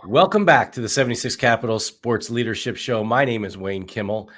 Welcome back to the 76 Capital Sports Leadership Show. My name is Wayne Kimmel,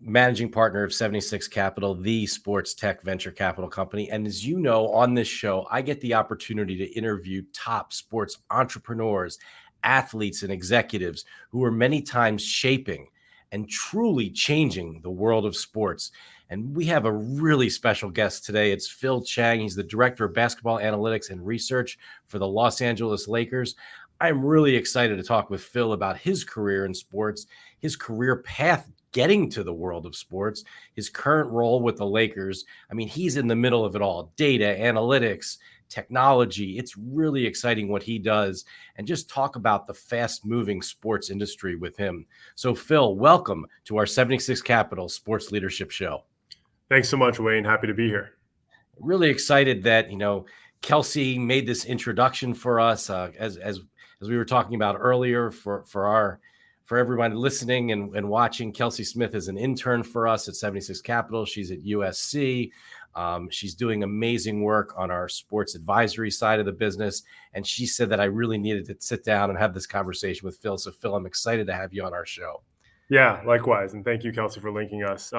managing partner of 76 Capital, the sports tech venture capital company. And as you know, on this show, I get the opportunity to interview top sports entrepreneurs, athletes, and executives who are many times shaping and truly changing the world of sports. And we have a really special guest today. It's Phil Chang. He's the director of basketball analytics and research for the Los Angeles Lakers. I'm really excited to talk with Phil about his career in sports, his career path getting to the world of sports, his current role with the Lakers. I mean, he's in the middle of it all: data, analytics, technology. It's really exciting what he does, and just talk about the fast-moving sports industry with him. So, Phil, welcome to our 76 Capital Sports Leadership Show. Thanks so much, Wayne. Happy to be here. Really excited that, Kelsey made this introduction for us, as we were talking about earlier, for everybody listening and watching. Kelsey Smith is an intern for us at 76 Capital. She's at USC. She's doing amazing work on our sports advisory side of the business. And she said that I really needed to sit down and have this conversation with Phil. So, Phil, I'm excited to have you on our show. Yeah, likewise. And thank you, Kelsey, for linking us.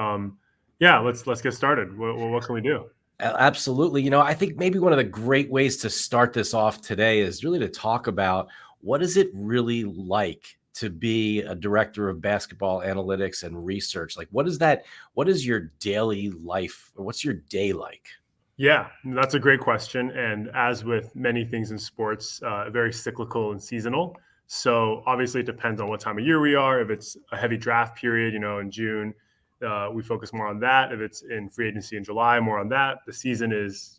Let's get started. What can we do? Absolutely. I think maybe one of the great ways to start this off today is really to talk about what is it really like to be a director of basketball analytics and research? Like, what is your daily life, or what's your day like? Yeah, that's a great question. And as with many things in sports, very cyclical and seasonal. So obviously it depends on what time of year we are. If it's a heavy draft period, in June, we focus more on that. If it's in free agency in July, more on that. The season is,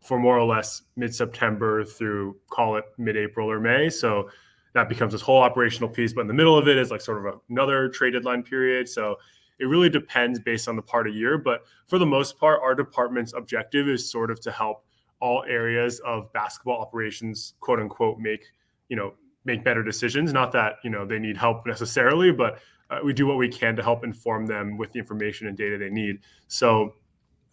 for more or less mid-September through, call it mid-April or May. So that becomes this whole operational piece. But in the middle of it is like sort of another trade deadline period. So it really depends based on the part of year. But for the most part, our department's objective is sort of to help all areas of basketball operations, quote unquote, make better decisions. Not that, they need help necessarily, but we do what we can to help inform them with the information and data they need. So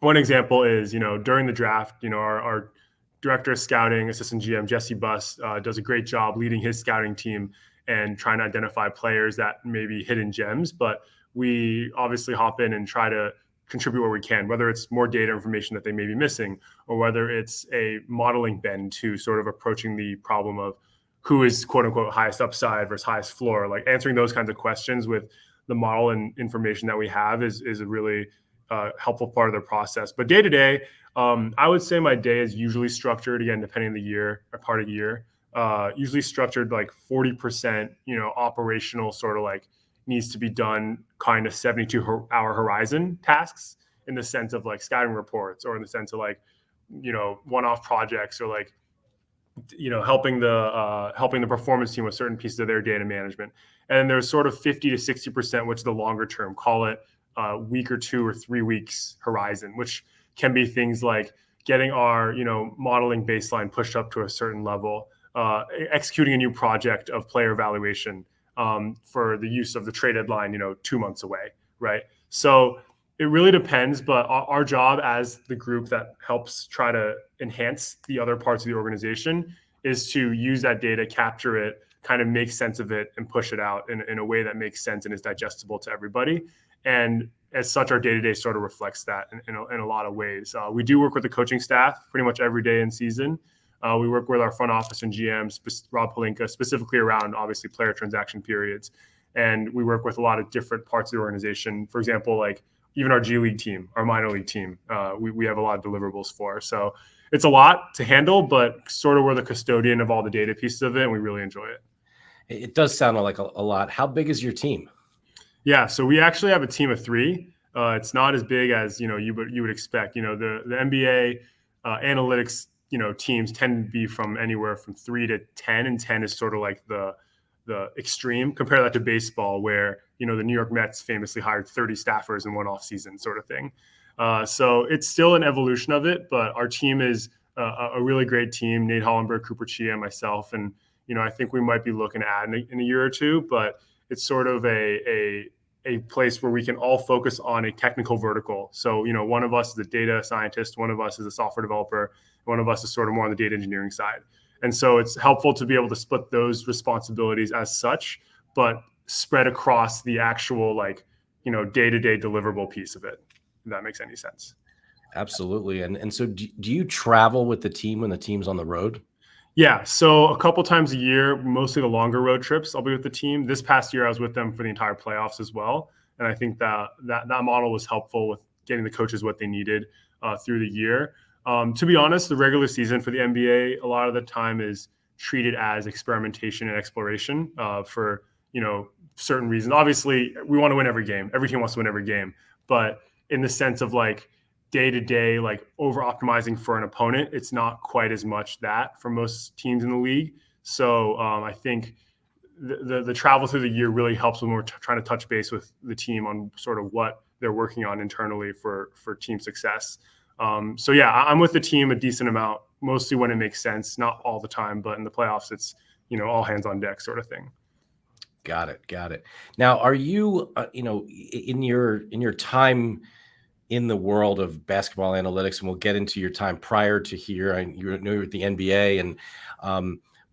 one example is, during the draft, our director of scouting, assistant GM, Jesse Buss, does a great job leading his scouting team and trying to identify players that may be hidden gems. But we obviously hop in and try to contribute where we can, whether it's more data information that they may be missing, or whether it's a modeling bend to sort of approaching the problem of who is quote unquote highest upside versus highest floor. Like answering those kinds of questions with the model and information that we have is a really helpful part of the process. But day to day, I would say my day is usually structured, again, depending on the year or part of the year, usually structured like 40%, operational, sort of like needs to be done kind of 72-hour horizon tasks, in the sense of like scouting reports, or in the sense of like, one-off projects, or like, helping the performance team with certain pieces of their data management. And there's sort of 50 to 60%, which is the longer term, call it a week or 2 or 3 weeks horizon, which can be things like getting our, modeling baseline pushed up to a certain level, executing a new project of player evaluation for the use of the trade deadline, 2 months away, right? So it really depends, but our job as the group that helps try to enhance the other parts of the organization is to use that data, capture it, kind of make sense of it, and push it out in a way that makes sense and is digestible to everybody. And as such, our day-to-day sort of reflects that in a lot of ways. We do work with the coaching staff pretty much every day in season. We work with our front office and GMs, Rob Pelinka, specifically around obviously player transaction periods. And we work with a lot of different parts of the organization. For example, like even our G League team, our minor league team, we have a lot of deliverables for. So it's a lot to handle, but sort of we're the custodian of all the data pieces of it, and we really enjoy it. It does sound like a lot. How big is your team? Yeah, so we actually have a team of 3. It's not as big as you would expect. The NBA analytics teams tend to be from anywhere from 3 to 10, and 10 is sort of like the extreme. Compare that to baseball, where the New York Mets famously hired 30 staffers in one off season, sort of thing. So it's still an evolution of it, but our team is a really great team. Nate Hollenberg, Cooper Chia, myself, and I think we might be looking to add in a year or two. But it's sort of a place where we can all focus on a technical vertical. So one of us is a data scientist, one of us is a software developer, one of us is sort of more on the data engineering side. And so it's helpful to be able to split those responsibilities as such, but spread across the actual day-to-day deliverable piece of it, if that makes any sense. Absolutely. And so do you travel with the team when the team's on the road? Yeah, so a couple times a year, mostly the longer road trips, I'll be with the team. This past year, I was with them for the entire playoffs as well, and I think that model was helpful with getting the coaches what they needed through the year. To be honest, the regular season for the NBA a lot of the time is treated as experimentation and exploration for certain reasons. Obviously, we want to win every game. Every team wants to win every game, but in the sense of day-to-day over optimizing for an opponent, it's not quite as much that for most teams in the league. So I think the travel through the year really helps when we're trying to touch base with the team on sort of what they're working on internally for team success. So yeah, I'm with the team a decent amount, mostly when it makes sense, not all the time, but in the playoffs, it's all hands on deck sort of thing. Got it. Now, are you in your time in the world of basketball analytics, and we'll get into your time prior to here. You know, you're at the NBA,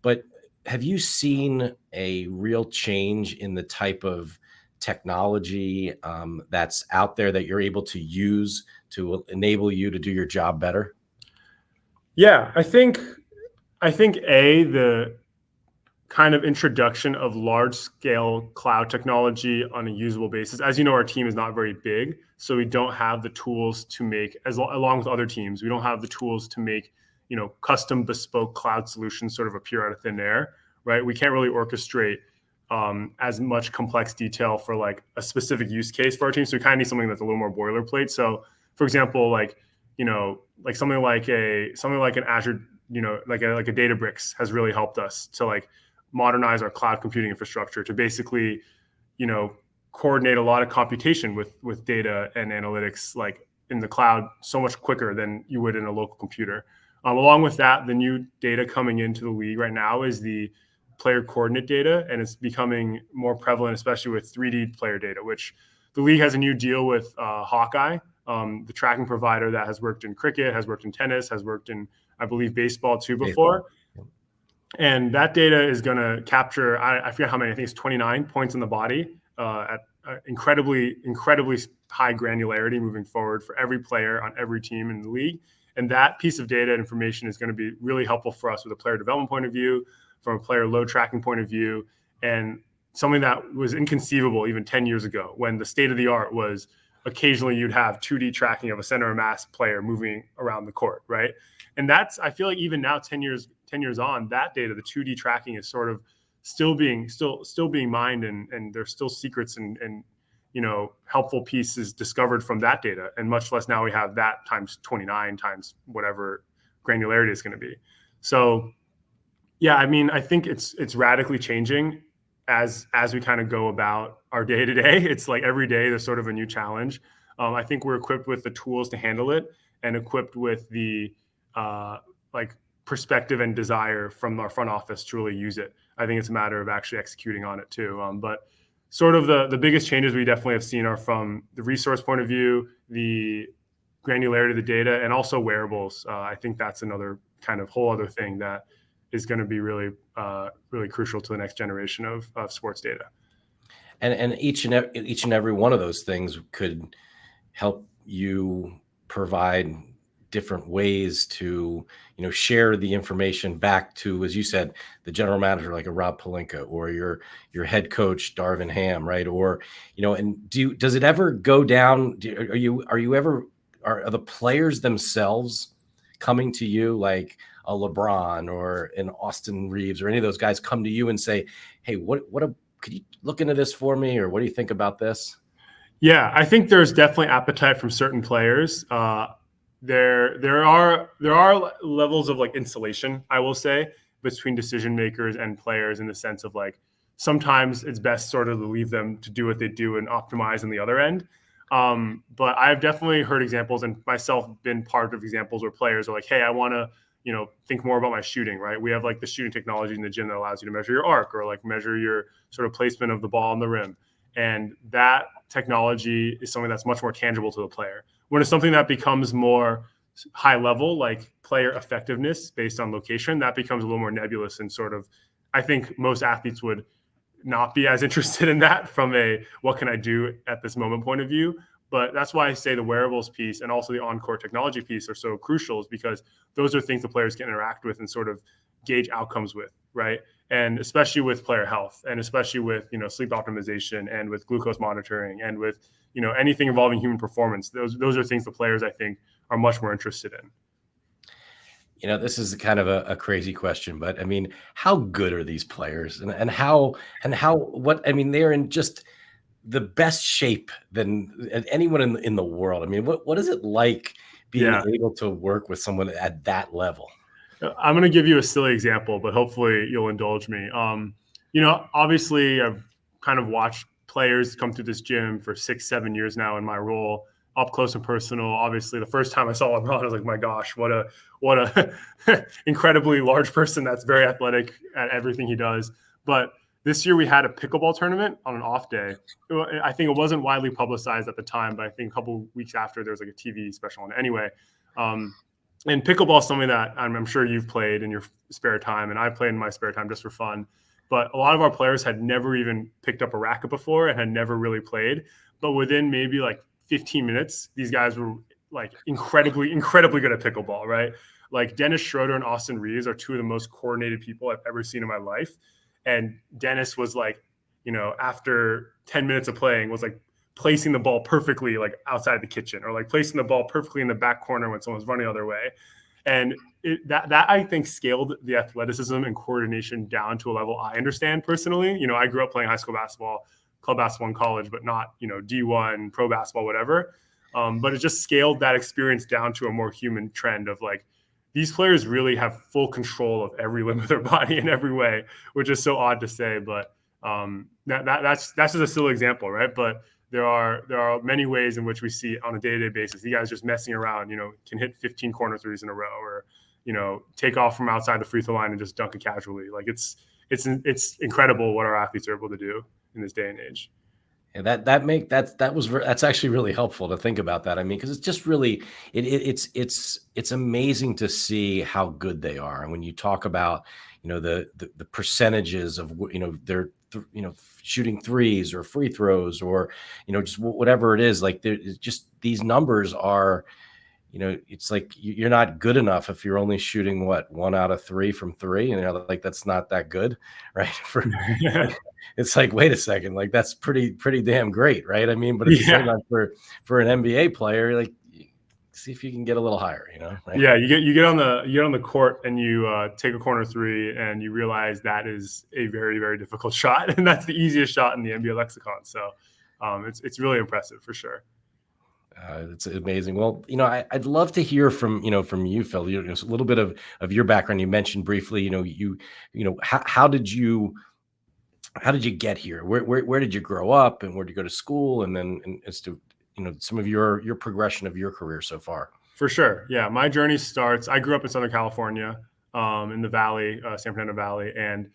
but have you seen a real change in the type of technology that's out there that you're able to use to enable you to do your job better? Yeah, I think the kind of introduction of large scale cloud technology on a usable basis. As you know, our team is not very big, so we don't have the tools to make, along with other teams, we don't have the tools to make, custom bespoke cloud solutions sort of appear out of thin air, right? We can't really orchestrate as much complex detail for a specific use case for our team. So we kind of need something that's a little more boilerplate. So for example, something like an Azure, like a Databricks has really helped us to modernize our cloud computing infrastructure to basically, coordinate a lot of computation with data and analytics in the cloud so much quicker than you would in a local computer. Along with that, the new data coming into the league right now is the player coordinate data, and it's becoming more prevalent, especially with 3D player data, which the league has a new deal with Hawkeye, the tracking provider that has worked in cricket, has worked in tennis, has worked in, I believe, baseball too before. And that data is going to capture, I forget how many, I think it's 29 points in the body at incredibly high granularity moving forward for every player on every team in the league. And that piece of data information is going to be really helpful for us with a player development point of view, from a player load tracking point of view, and something that was inconceivable even 10 years ago when the state of the art was occasionally you'd have 2D tracking of a center of mass player moving around the court, right? And that's, I feel like even now, 10 years on, that data, the 2D tracking is sort of still being mined, and there's still secrets and helpful pieces discovered from that data, and much less now we have that times 29 times whatever granularity is going to be. So yeah, I mean, I think it's radically changing as we kind of go about our day to day. It's like every day there's sort of a new challenge. I think we're equipped with the tools to handle it, and equipped with the perspective and desire from our front office to really use it. I think it's a matter of actually executing on it too. But sort of the biggest changes we definitely have seen are from the resource point of view, the granularity of the data, and also wearables. I think that's another kind of whole other thing that is going to be really crucial to the next generation of sports data. And each and every one of those things could help you provide different ways to share the information back to, as you said, the general manager like a Rob Pelinka, or your head coach Darvin Ham, right? Or and does it ever go down? Are the players themselves coming to you, like a LeBron or an Austin Reeves or any of those guys come to you and say, hey, could you look into this for me, or what do you think about this? Yeah, I think there's definitely appetite from certain players. There are levels of insulation, I will say, between decision makers and players, in the sense of sometimes it's best sort of to leave them to do what they do and optimize on the other end. But I've definitely heard examples, and myself been part of examples where players are like, hey, I want to think more about my shooting, right? We have the shooting technology in the gym that allows you to measure your arc, or measure your sort of placement of the ball on the rim. And that technology is something that's much more tangible to the player. When it's something that becomes more high level, like player effectiveness based on location, that becomes a little more nebulous and sort of, I think most athletes would not be as interested in that from a what can I do at this moment point of view. But that's why I say the wearables piece and also the on-court technology piece are so crucial, is because those are things the players can interact with and sort of gauge outcomes with, right? And especially with player health, and especially with, you know, sleep optimization, and with glucose monitoring, and with, you know, anything involving human performance. Those are things the players, I think, are much more interested in. You know, this is kind of a crazy question, but I mean, how good are these players, and how what I mean, they're in just the best shape than anyone in the world. I mean, what is it like being Yeah. able to work with someone at that level? I'm going to give you a silly example, but hopefully you'll indulge me. You know, obviously, I've kind of watched players come through this gym for 6-7 years now in my role, up close and personal. Obviously, the first time I saw LeBron, I was like, my gosh, what a incredibly large person that's very athletic at everything he does. But this year we had a pickleball tournament on an off day. I think it wasn't widely publicized at the time, but I think a couple weeks after there was like a TV special on it. Anyway, and pickleball is something that I'm sure you've played in your spare time, and I played in my spare time just for fun. But a lot of our players had never even picked up a racket before and had never really played. But within maybe like 15 minutes, these guys were like incredibly good at pickleball, right? Like Dennis Schroeder and Austin Reeves are two of the most coordinated people I've ever seen in my life. And Dennis was like, you know, after 10 minutes of playing, was like placing the ball perfectly like outside the kitchen, or like placing the ball perfectly in the back corner when someone's running the other way. And that I think scaled the athleticism and coordination down to a level I understand personally. You know, I grew up playing high school basketball, club basketball in college, but not, you know, D1, pro basketball, whatever. But it just scaled that experience down to a more human trend of like, these players really have full control of every limb of their body in every way, which is so odd to say, but that's just a silly example, right? But there are many ways in which we see on a day-to-day basis, you guys just messing around, you know, can hit 15 corner threes in a row, or, you know, take off from outside the free throw line and just dunk it casually. Like it's incredible what our athletes are able to do in this day and age. And that's actually really helpful to think about that. I mean, because it's just really it's amazing to see how good they are. And when you talk about, you know, the percentages of, you know, their you know, shooting threes or free throws, or, you know, just whatever it is, like there's just these numbers are, you know, it's like you're not good enough if you're only shooting what, 1 out of 3 from three, and you're like, that's not that good, right? It's like, wait a second, like that's pretty damn great, right? I mean, but at the same time, for an NBA player, like, see if you can get a little higher, you know? Right? Yeah, you get on the court and you take a corner three, and you realize that is a very, very difficult shot, and that's the easiest shot in the NBA lexicon. So it's really impressive for sure. It's amazing. Well, you know, I'd love to hear from you, Phil. You know, a little bit of your background. You mentioned briefly, you know, how did you get here? Where did you grow up, and where did you go to school, and then as to, you know, some of your progression of your career so far? For sure. Yeah, my journey starts. I grew up in Southern California, in the Valley, San Fernando Valley, and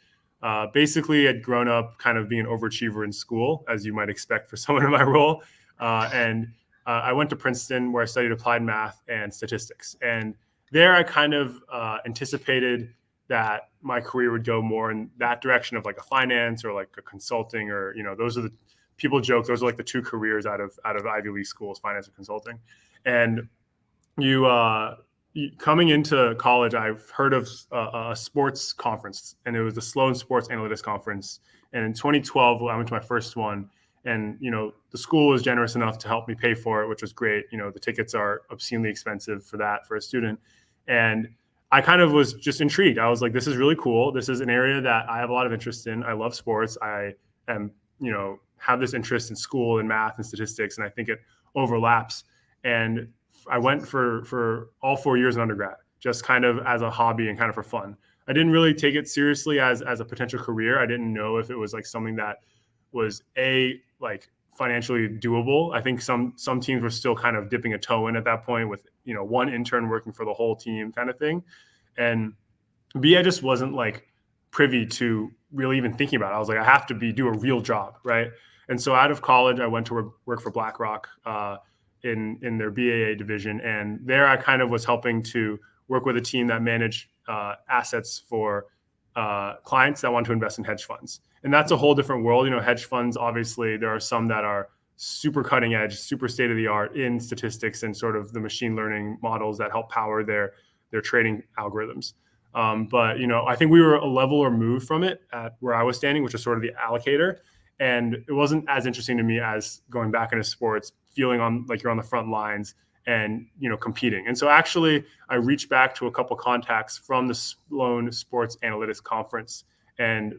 basically had grown up kind of being an overachiever in school, as you might expect for someone in my role, and I went to Princeton, where I studied applied math and statistics. And there I kind of anticipated that my career would go more in that direction of like a finance or like a consulting, or, you know, those are the people joke, those are like the two careers out of Ivy League schools, finance and consulting. And coming into college, I've heard of a sports conference, and it was the Sloan Sports Analytics Conference. And in 2012, I went to my first one. And, you know, the school was generous enough to help me pay for it, which was great. You know, the tickets are obscenely expensive for a student. And I kind of was just intrigued. I was like, this is really cool. This is an area that I have a lot of interest in. I love sports. I am, you know, have this interest in school and math and statistics, and I think it overlaps. And I went for all 4 years in undergrad, just kind of as a hobby and kind of for fun. I didn't really take it seriously as a potential career. I didn't know if it was like something that was like financially doable. I think some teams were still kind of dipping a toe in at that point with, you know, one intern working for the whole team kind of thing. And B, I just wasn't like privy to really even thinking about it. I was like, I have to do a real job, right? And so out of college, I went to work for BlackRock, in their BAA division. And there I kind of was helping to work with a team that managed assets for clients that want to invest in hedge funds. And that's a whole different world. Hedge funds, obviously, there are some that are super cutting edge, super state of the art in statistics and sort of the machine learning models that help power their trading algorithms. But I think we were a level removed from it at where I was standing, which was sort of the allocator. And it wasn't as interesting to me as going back into sports, feeling like you're on the front lines and competing. And so actually, I reached back to a couple contacts from the Sloan Sports Analytics Conference and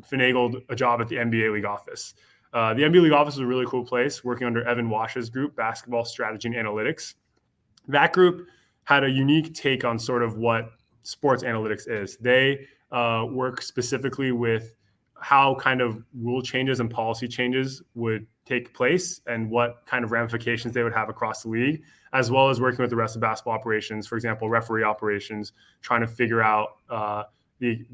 finagled a job at the NBA League office. The NBA League office is a really cool place, working under Evan Wash's group, Basketball Strategy and Analytics. That group had a unique take on sort of what sports analytics is. They work specifically with how kind of rule changes and policy changes would take place and what kind of ramifications they would have across the league, as well as working with the rest of basketball operations, for example, referee operations, trying to figure out the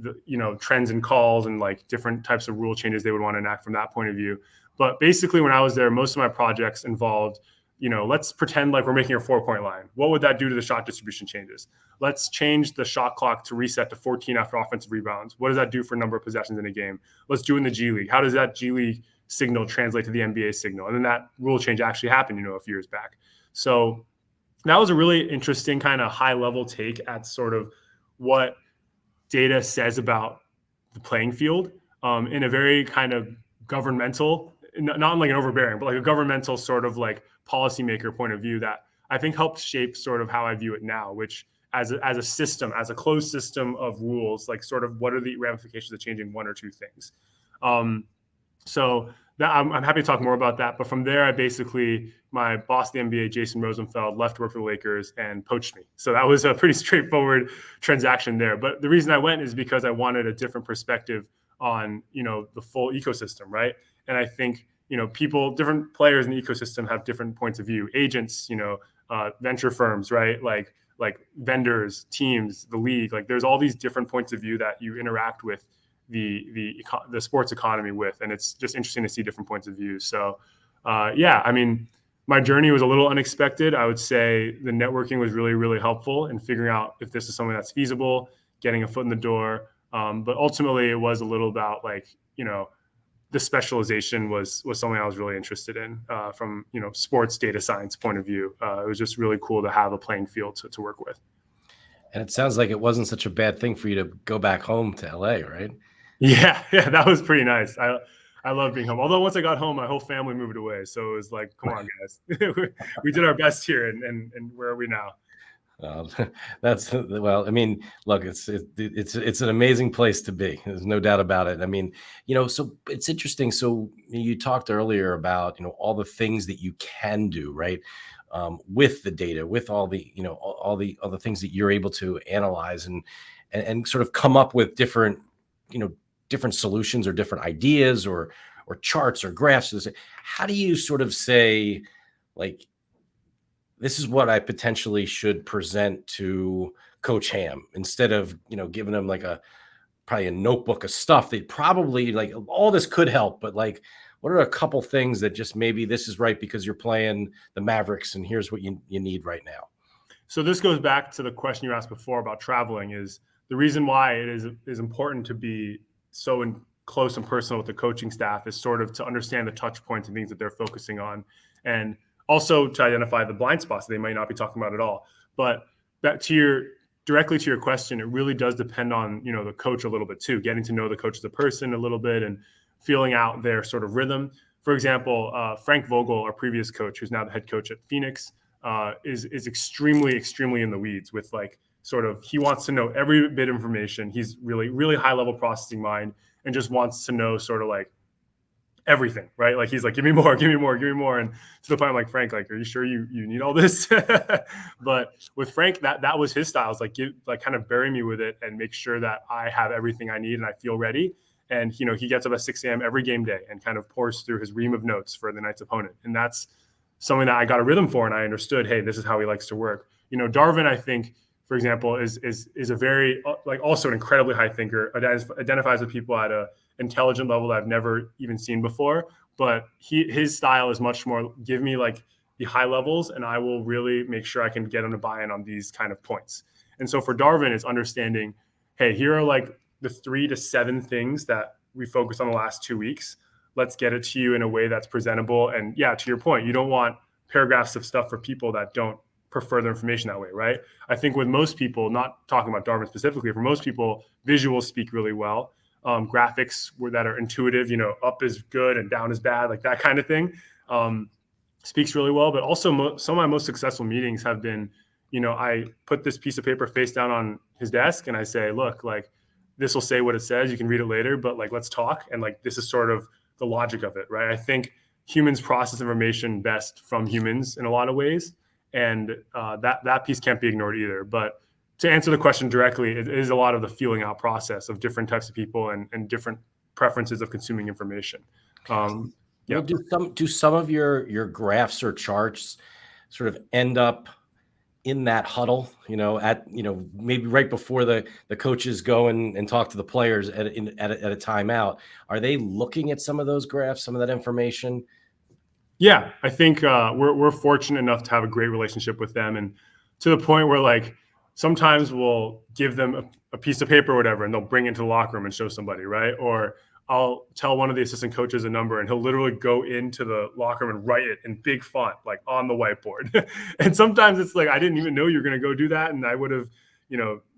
trends and calls and like different types of rule changes they would want to enact from that point of view. But basically, when I was there, most of my projects involved, let's pretend like we're making a 4-point line. What would that do to the shot distribution changes? Let's change the shot clock to reset to 14 after offensive rebounds. What does that do for number of possessions in a game? Let's do it in the G League. How does that G League signal translate to the NBA signal? And then that rule change actually happened, a few years back. So that was a really interesting kind of high level take at sort of what data says about the playing field in a very kind of governmental, not like an overbearing, but like a governmental sort of like policymaker point of view that I think helped shape sort of how I view it now, which as a system, as a closed system of rules, like sort of what are the ramifications of changing one or two things. So that, I'm happy to talk more about that. But from there, my boss at the NBA, Jason Rosenfeld, left to work for the Lakers and poached me. So that was a pretty straightforward transaction there. But the reason I went is because I wanted a different perspective on, the full ecosystem, right? And I think, different players in the ecosystem have different points of view. Agents, venture firms, right? Like vendors, teams, the league. Like there's all these different points of view that you interact with the sports economy with, and it's just interesting to see different points of view. So, my journey was a little unexpected. I would say the networking was really, really helpful in figuring out if this is something that's feasible, getting a foot in the door. But ultimately, it was a little about the specialization was something I was really interested in from sports data science point of view. It was just really cool to have a playing field to work with. And it sounds like it wasn't such a bad thing for you to go back home to LA, right? Yeah, that was pretty nice. I love being home. Although once I got home, my whole family moved away. So it was like, come on, guys, we did our best here, and where are we now? Look, it's an amazing place to be. There's no doubt about it. So it's interesting. So you talked earlier about, all the things that you can do, right? With the data, with all the things that you're able to analyze and sort of come up with different solutions or different ideas or charts or graphs. How do you sort of say, like, this is what I potentially should present to Coach Ham instead of, giving them probably a notebook of stuff that probably all this could help, but what are a couple things that just maybe this is right because you're playing the Mavericks and here's what you need right now? So this goes back to the question you asked before about traveling. Is the reason why it is important to be so close and personal with the coaching staff is sort of to understand the touch points and things that they're focusing on, and also to identify the blind spots that they might not be talking about at all. But directly to your question, it really does depend on, the coach a little bit too, getting to know the coach as a person a little bit and feeling out their sort of rhythm. For example, Frank Vogel, our previous coach, who's now the head coach at Phoenix, is extremely, extremely in the weeds with he wants to know every bit of information. He's really, really high level processing mind and just wants to know sort of everything, right? Like he's like, give me more. And to the point I'm like, Frank, are you sure you need all this? But with Frank, that was his style. It's kind of bury me with it and make sure that I have everything I need and I feel ready. And, he gets up at 6 a.m. every game day and kind of pours through his ream of notes for the night's opponent. And that's something that I got a rhythm for. And I understood, hey, this is how he likes to work. Darvin, I think, for example, is a very also an incredibly high thinker, identifies with people at a intelligent level that I've never even seen before. But his style is much more give me the high levels, and I will really make sure I can get them to buy in on these kind of points. And so for Darvin, it's understanding, hey, here are like the 3 to 7 things that we focused on the last 2 weeks. Let's get it to you in a way that's presentable. And yeah, to your point, you don't want paragraphs of stuff for people that don't prefer their information that way, right? I think with most people, not talking about Darvin specifically, for most people, visuals speak really well. Graphics that are intuitive, up is good and down is bad, like that kind of thing, speaks really well. But also some of my most successful meetings have been, I put this piece of paper face down on his desk and I say, look, like this will say what it says. You can read it later, but like, let's talk. And like, this is sort of the logic of it, right? I think humans process information best from humans in a lot of ways. And that piece can't be ignored either. But to answer the question directly, it is a lot of the feeling out process of different types of people and different preferences of consuming information. Well, do some of your graphs or charts sort of end up in that huddle, maybe right before the coaches go and talk to the players at a timeout? Are they looking at some of those graphs, some of that information? Yeah, I think we're fortunate enough to have a great relationship with them, and to the point where like sometimes we'll give them a piece of paper or whatever, and they'll bring it to the locker room and show somebody, right? Or I'll tell one of the assistant coaches a number and he'll literally go into the locker room and write it in big font, like on the whiteboard. And sometimes it's like, I didn't even know you were going to go do that. And I would have,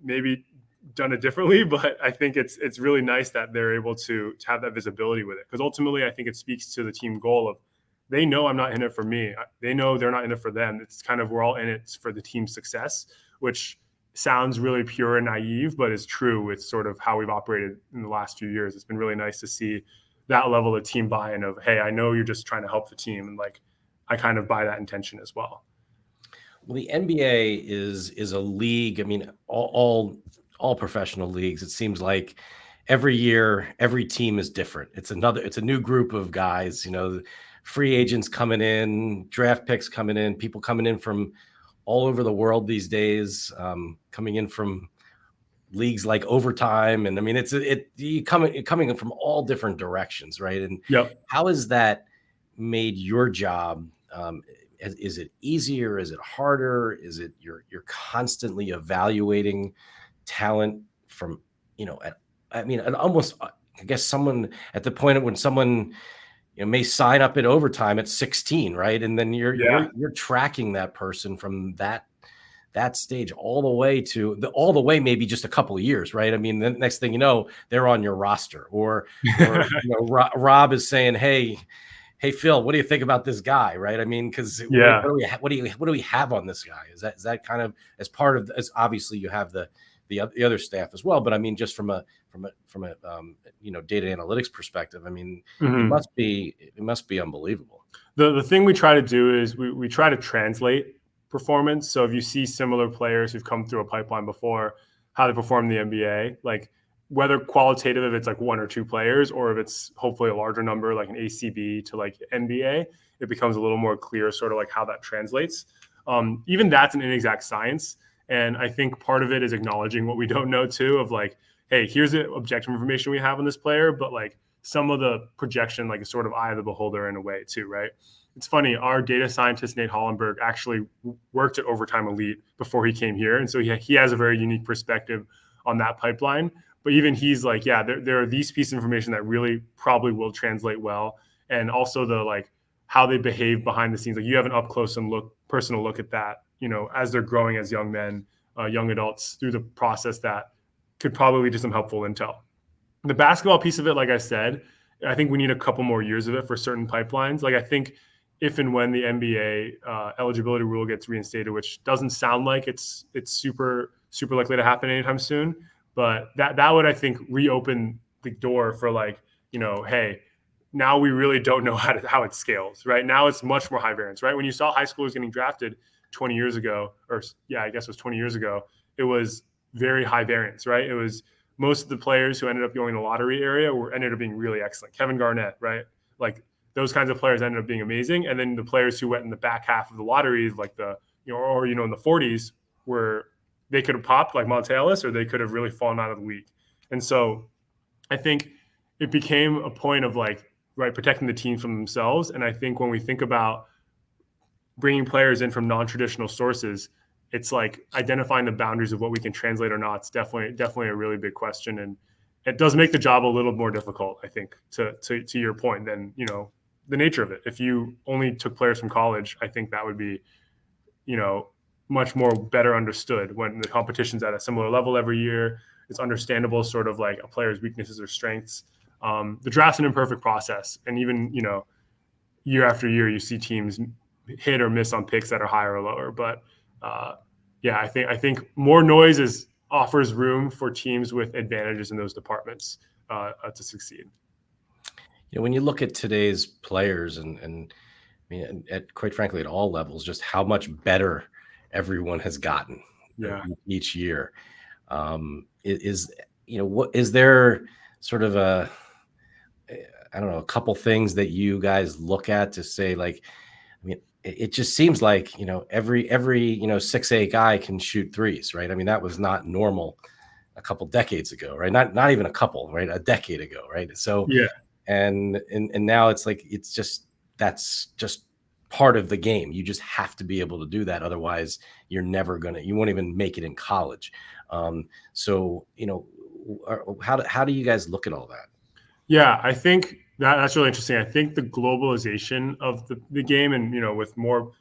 maybe done it differently, but I think it's really nice that they're able to have that visibility with it. Because ultimately I think it speaks to the team goal of, they know I'm not in it for me. They know they're not in it for them. It's kind of, we're all in it for the team's success, which sounds really pure and naive, but is true with sort of how we've operated in the last few years. It's been really nice to see that level of team buy-in of, hey, I know you're just trying to help the team. And like, I kind of buy that intention as well. Well, the NBA is a league. I mean, all professional leagues, it seems like every year, every team is different. It's a new group of guys, free agents coming in, draft picks coming in, people coming in from all over the world these days, coming in from leagues like overtime. And I mean, you're coming from all different directions, right? And Yep. how has that made your job? Is it easier? Is it harder? Is it you're constantly evaluating talent from, almost, I guess, someone at the point of when someone may sign up at overtime at 16, right? And then you're tracking that person from that stage all the way maybe just a couple of years, right? I mean, the next thing you know, they're on your roster, or Rob is saying, hey Phil, what do you think about this guy, right? I mean, because what do we have on this guy? Is that kind of as part of, as obviously you have the other staff as well, but I mean, just from a data analytics perspective, I mean, it must be unbelievable. The thing we try to do is we try to translate performance. So if you see similar players who've come through a pipeline before, how they perform in the NBA, like whether qualitative, if it's like 1 or 2 players, or if it's hopefully a larger number, like an ACB to like NBA, it becomes a little more clear sort of like how that translates. Even that's an inexact science. And I think part of it is acknowledging what we don't know too, of like, hey, here's the objective information we have on this player, but like some of the projection, like is sort of eye of the beholder in a way too, right? It's funny, our data scientist, Nate Hollenberg, actually worked at Overtime Elite before he came here. And so he has a very unique perspective on that pipeline. But even he's like, yeah, there are these pieces of information that really probably will translate well. And also the like how they behave behind the scenes. Like you have an up close and personal look at that, as they're growing as young men, young adults through the process, that could probably lead to some helpful intel. The basketball piece of it, like I said, I think we need a couple more years of it for certain pipelines. Like I think if and when the NBA eligibility rule gets reinstated, which doesn't sound like it's super likely to happen anytime soon, but that would, I think, reopen the door for like, hey, now we really don't know how it scales, right? Now it's much more high variance, right? When you saw high schoolers getting drafted 20 years ago, or yeah, I guess it was 20 years ago, it was very high variance, right? It was most of the players who ended up going to the lottery area ended up being really excellent. Kevin Garnett, right? Like those kinds of players ended up being amazing. And then the players who went in the back half of the lotteries, like in the 40s, were they could have popped like Monte Ellis, or they could have really fallen out of the league. And so I think it became a point of like, right, protecting the team from themselves. And I think when we think about bringing players in from non-traditional sources, it's like identifying the boundaries of what we can translate or not. It's definitely a really big question, and it does make the job a little more difficult, I think, to your point, than, you know, the nature of it. If you only took players from college, I think that would be, you know, much more better understood when the competition's at a similar level every year. It's understandable, sort of like a player's weaknesses or strengths. The draft's an imperfect process, and even, you know, year after year, you see teams hit or miss on picks that are higher or lower. But yeah, I think more noise offers room for teams with advantages in those departments to succeed. You know, when you look at today's players, and I mean, at quite frankly, at all levels, just how much better everyone has gotten each year. Is you know, what is there sort of I don't know, a couple things that you guys look at to say, like, I mean, it just seems like, you know, every you know, 6'8" guy can shoot threes, right? I mean, that was not normal a couple decades ago, right? Not even a couple, right? A decade ago, right? So Yeah. and now it's like, that's just part of the game. You just have to be able to do that, otherwise you won't even make it in college. So, you know, how do you guys look at all that? Yeah, I think that's really interesting. I think the globalization of the game, and, you know, with more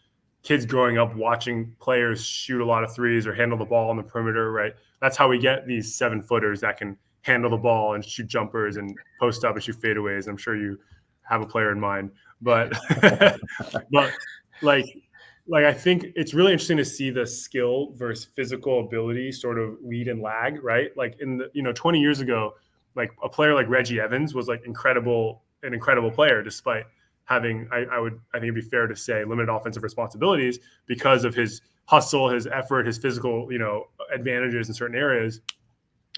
kids growing up watching players shoot a lot of threes or handle the ball on the perimeter, right? That's how we get these 7-footers that can handle the ball and shoot jumpers and post up and shoot fadeaways. I'm sure you have a player in mind, but but like I think it's really interesting to see the skill versus physical ability sort of lead and lag, right? Like in the, you know, 20 years ago, like a player like Reggie Evans was like an incredible player, despite having, I think it'd be fair to say, limited offensive responsibilities because of his hustle, his effort, his physical, you know, advantages in certain areas.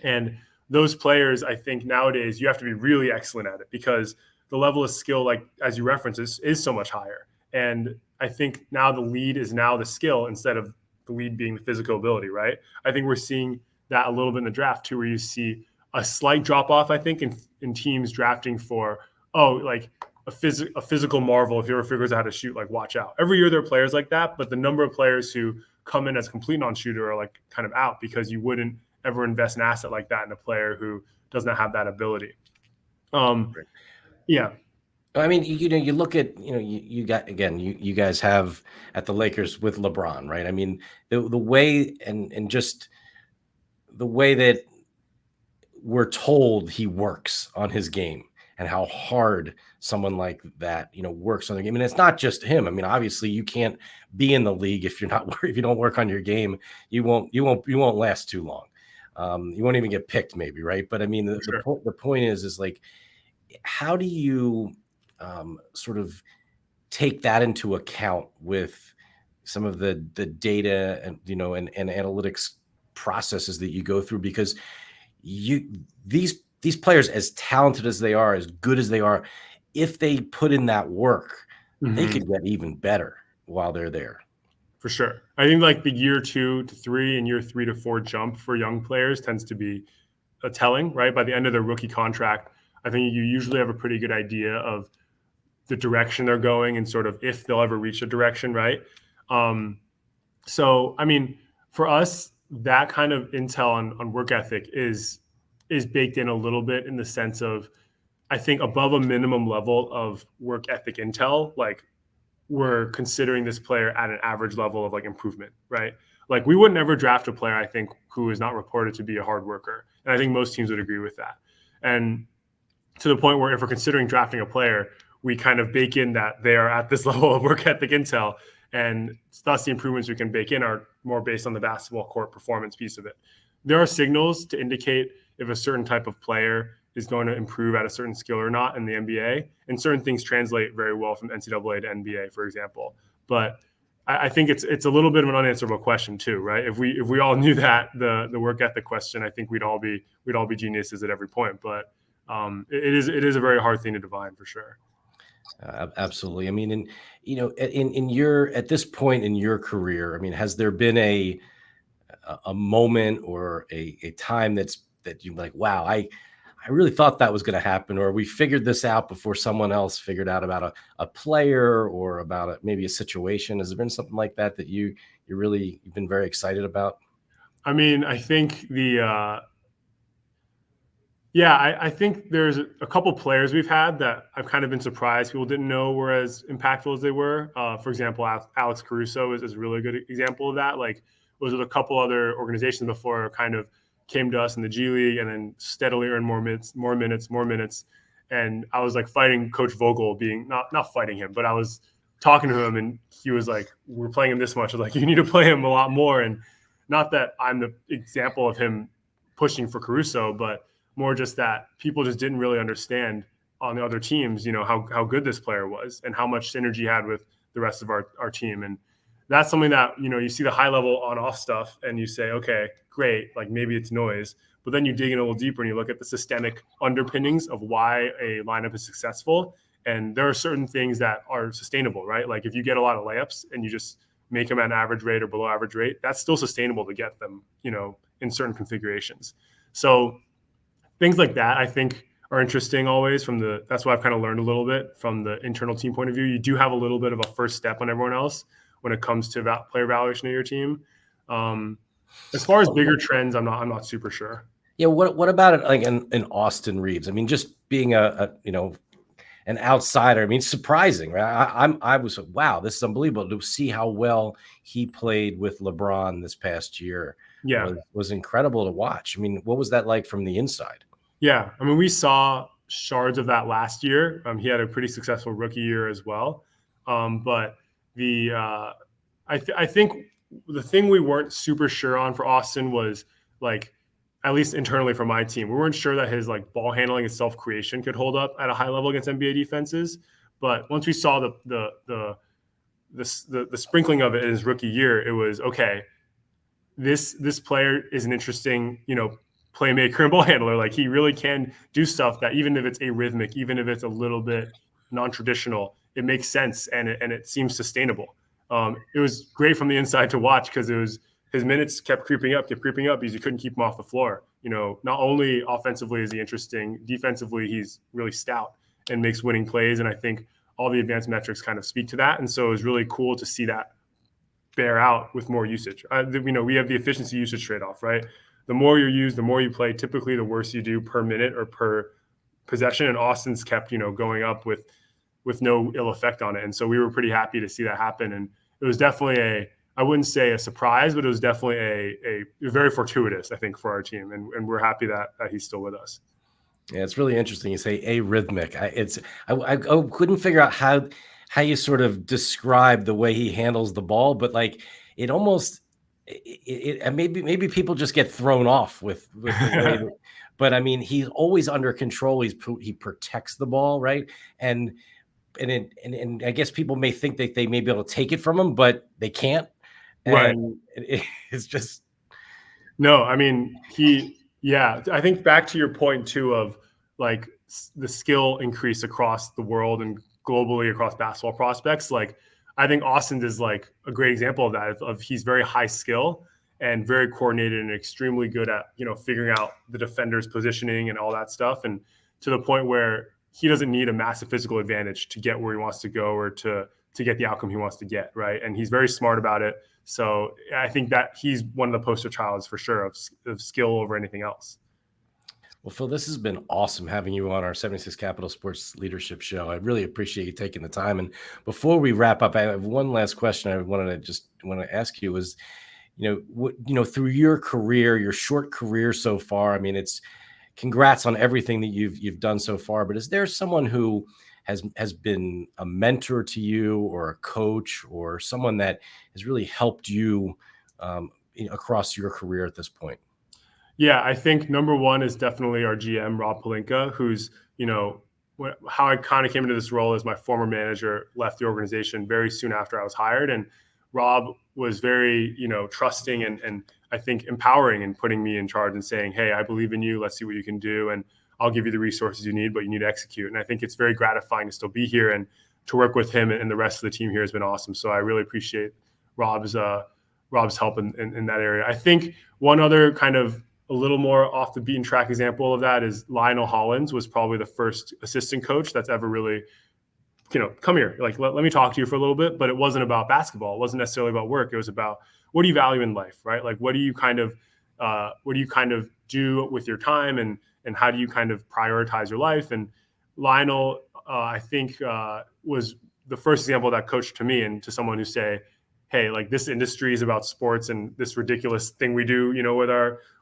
And those players, I think nowadays you have to be really excellent at it because the level of skill, like as you referenced, is so much higher. And I think now the lead is now the skill instead of the lead being the physical ability, right? I think we're seeing that a little bit in the draft too, where you see a slight drop off, I think, in teams drafting for, like a physical marvel. If he ever figures out how to shoot, like, watch out. Every year there are players like that, but the number of players who come in as a complete non-shooter are like kind of out, because you wouldn't ever invest an asset like that in a player who does not have that ability. Yeah. I mean, you know, you look at, you know, you got, again, you guys have at the Lakers with LeBron, right? I mean, the way and just the way that we're told he works on his game and how hard someone like that, you know, works on the game. And it's not just him. I mean, obviously you can't be in the league if you're not, if you don't work on your game, you won't last too long. You won't even get picked maybe. Right. But I mean, the point is like, how do you sort of take that into account with some of the data and, you know, and analytics processes that you go through? Because these players, as talented as they are, as good as they are, if they put in that work, they could get even better while they're there. For sure. I think like the year 2 to 3 and year 3 to 4 jump for young players tends to be telling, right? By the end of their rookie contract, I think you usually have a pretty good idea of the direction they're going and sort of if they'll ever reach a direction, right? So, I mean, for us, that kind of intel on work ethic is baked in a little bit, in the sense of, I think above a minimum level of work ethic intel, like we're considering this player at an average level of like improvement, right? Like we wouldn't ever draft a player, I think, who is not reported to be a hard worker. And I think most teams would agree with that. And to the point where if we're considering drafting a player, we kind of bake in that they are at this level of work ethic intel. And thus the improvements we can bake in are more based on the basketball court performance piece of it. There are signals to indicate if a certain type of player is going to improve at a certain skill or not in the NBA. And certain things translate very well from NCAA to NBA, for example. But I think it's a little bit of an unanswerable question too, right? If we all knew that, the work ethic question, I think we'd all be geniuses at every point. But it is a very hard thing to divine, for sure. Absolutely. I mean, you know, at this point in your career, I mean, has there been a moment or a time that you're like, wow, I really thought that was going to happen, or we figured this out before someone else figured out about a player or about maybe a situation? Has there been something like that that you've been very excited about? I mean, I think I think there's a couple players we've had that I've kind of been surprised people didn't know were as impactful as they were. For example, Alex Caruso is a really good example of that. Like, was with a couple other organizations before, kind of came to us in the G League and then steadily earned more minutes. And I was like fighting Coach Vogel, being not fighting him, but I was talking to him, and he was like, "We're playing him this much." I was like, "You need to play him a lot more." And not that I'm the example of him pushing for Caruso, but more just that people just didn't really understand on the other teams, how good this player was and how much synergy he had with the rest of our team. And that's something that, you see the high level on off stuff and you say, okay, great. Like, maybe it's noise, but then you dig in a little deeper and you look at the systemic underpinnings of why a lineup is successful. And there are certain things that are sustainable, right? Like, if you get a lot of layups and you just make them at an average rate or below average rate, that's still sustainable to get them, in certain configurations. So things like that, I think, are interesting always that's why I've kind of learned a little bit from the internal team point of view. You do have a little bit of a first step on everyone else when it comes to player evaluation of your team. As far as bigger trends, I'm not super sure. Yeah. What about it like in Austin Reeves? I mean, just being an outsider. I mean, surprising, right? I was, wow, this is unbelievable to see how well he played with LeBron this past year. Yeah. Was incredible to watch. I mean, what was that like from the inside? Yeah. I mean, we saw shards of that last year. He had a pretty successful rookie year as well. But I think the thing we weren't super sure on for Austin was, like, at least internally for my team, we weren't sure that his like ball handling and self creation could hold up at a high level against NBA defenses. But once we saw the sprinkling of it in his rookie year, it was okay. This player is an interesting, playmaker and ball handler. Like, he really can do stuff that, even if it's arrhythmic, even if it's a little bit non-traditional, it makes sense and it seems sustainable. It was great from the inside to watch because his minutes kept creeping up because you couldn't keep him off the floor. Not only offensively is he interesting, defensively he's really stout and makes winning plays. And I think all the advanced metrics kind of speak to that. And so it was really cool to see that bear out with more usage. We have the efficiency usage trade-off, right? The more you use, the more you play, typically the worse you do per minute or per possession. And Austin's kept, going up with no ill effect on it. And so we were pretty happy to see that happen. And it was definitely I wouldn't say a surprise, but it was definitely a very fortuitous, I think, for our team. And we're happy that he's still with us. Yeah, it's really interesting. You say arrhythmic. I couldn't figure out how you sort of describe the way he handles the ball, but like it almost and maybe people just get thrown off with the way that, but I mean, he's always under control. He protects the ball, right? And I guess people may think that they may be able to take it from him, but they can't. Right. And it's just no. I mean, I think back to your point too of like the skill increase across the world and globally across basketball prospects. Like, I think Austin is like a great example of that. Of he's very high skill and very coordinated and extremely good at figuring out the defender's positioning and all that stuff, and to the point where he doesn't need a massive physical advantage to get where he wants to go or to get the outcome he wants to get, right? And he's very smart about it. So I think that he's one of the poster childs for sure of skill over anything else. Well, Phil, this has been awesome having you on our 76 Capital Sports Leadership Show. I really appreciate you taking the time. And before we wrap up, I have one last question I want to ask you is, through your career, your short career so far, I mean, it's congrats on everything that you've done so far, but is there someone who has been a mentor to you or a coach or someone that has really helped you across your career at this point? Yeah, I think number one is definitely our GM, Rob Pelinka, who's, how I kind of came into this role as my former manager left the organization very soon after I was hired. And Rob was very, trusting and I think empowering and putting me in charge and saying, hey, I believe in you. Let's see what you can do. And I'll give you the resources you need, but you need to execute. And I think it's very gratifying to still be here and to work with him and the rest of the team here has been awesome. So I really appreciate Rob's help in that area. I think one other kind of a little more off the beaten track example of that is Lionel Hollins was probably the first assistant coach that's ever really, come here, like, let me talk to you for a little bit. But it wasn't about basketball. It wasn't necessarily about work. It was about, what do you value in life, right? Like, what do you kind of do with your time, and how do you kind of prioritize your life? And Lionel, I think, was the first example that coach to me and to someone who say, hey, like, this industry is about sports and this ridiculous thing we do,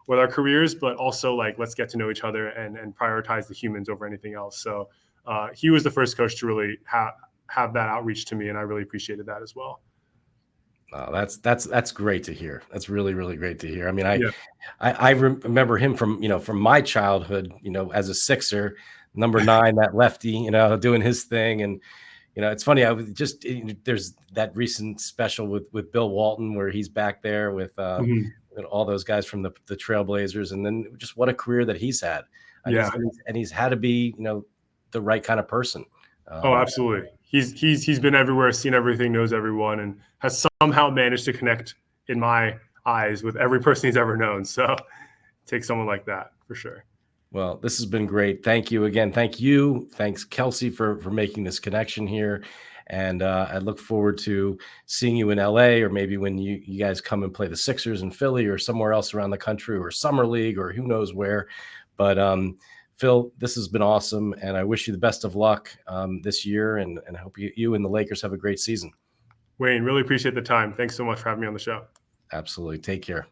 with our careers, but also, like, let's get to know each other and prioritize the humans over anything else. So he was the first coach to really have that outreach to me, and I really appreciated that as well. Oh, that's great to hear. That's really, really great to hear. I mean, I remember him from my childhood, as a Sixer, number 9, that lefty, doing his thing. And, it's funny. I was there's that recent special with Bill Walton where he's back there with all those guys from the Trailblazers. And then just what a career that he's had. And he's had to be, the right kind of person. Oh, absolutely. He's been everywhere, seen everything, knows everyone, and has somehow managed to connect, in my eyes, with every person he's ever known. So take someone like that for sure. Well, this has been great. Thank you again. Thank you. Thanks, Kelsey, for making this connection here. And I look forward to seeing you in LA, or maybe when you guys come and play the Sixers in Philly or somewhere else around the country, or Summer League, or who knows where. But Phil, this has been awesome, and I wish you the best of luck this year, and I hope you and the Lakers have a great season. Wayne, really appreciate the time. Thanks so much for having me on the show. Absolutely. Take care.